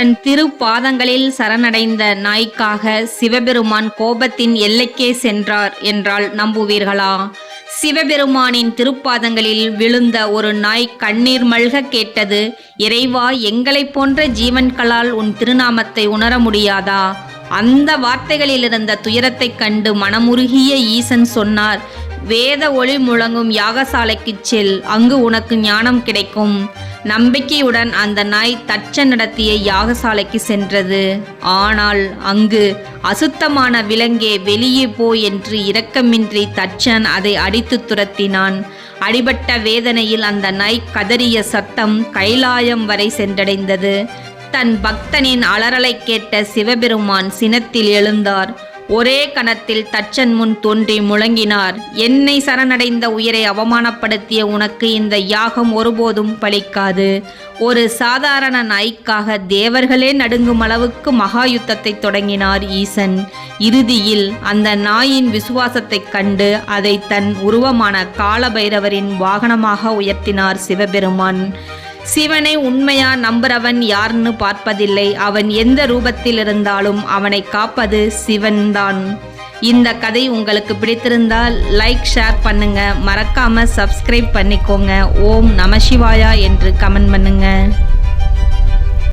தன் திருப்பாதங்களில் சரணடைந்த நாய்க்காக சிவபெருமான் கோபத்தின் எல்லைக்கே சென்றார் என்றால் நம்புவீர்களா? சிவபெருமானின் திருப்பாதங்களில் விழுந்த ஒரு நாய் கண்ணீர் மல்க கேட்டது, இறைவா, எங்களைப் போன்ற ஜீவன்களால் உன் திருநாமத்தை உணர முடியாதா? அந்த வார்த்தைகளில் இருந்த துயரத்தைக் கண்டு மனமுருகிய ஈசன் சொன்னார், வேத ஒளி முழங்கும் யாகசாலைக்குச் செல், அங்கு உனக்கு ஞானம் கிடைக்கும். நம்பிக்கையுடன் அந்த நாய் தச்சன் நடத்திய யாகசாலைக்கு சென்றது. ஆனால் அங்கு அசுத்தமான விலங்கே வெளியே போ என்று இரக்கமின்றி தச்சன் அதை அடித்து துரத்தினான். அடிபட்ட வேதனையில் அந்த நாய் கதறிய சத்தம் கைலாயம் வரை சென்றடைந்தது. தன் பக்தனின் அலறலை கேட்ட சிவபெருமான் சினத்தில் எழுந்தார். ஒரே கணத்தில் தச்சன் முன் தோன்றி முழங்கினார், என்னை சரணடைந்த உயிரை அவமானப்படுத்திய உனக்கு இந்த யாகம் ஒருபோதும் பலிக்காது. ஒரு சாதாரண நாய்க்காக தேவர்களே நடுங்கும் அளவுக்கு மகா யுத்தத்தை தொடங்கினார் ஈசன். இறுதியில் அந்த நாயின் விசுவாசத்தைக் கண்டு அதை தன் உருவமான காலபைரவரின் வாகனமாக உயர்த்தினார் சிவபெருமான். சிவனை உண்மையா நம்புறவன் யாருன்னு பார்ப்பதில்லை. அவன் எந்த ரூபத்தில் இருந்தாலும் அவனை காப்பது சிவன்தான். இந்த கதை உங்களுக்கு பிடித்திருந்தால் லைக், ஷேர் பண்ணுங்க. மறக்காம சப்ஸ்கிரைப் பண்ணிக்கோங்க. ஓம் நம சிவாயா என்று கமெண்ட் பண்ணுங்க.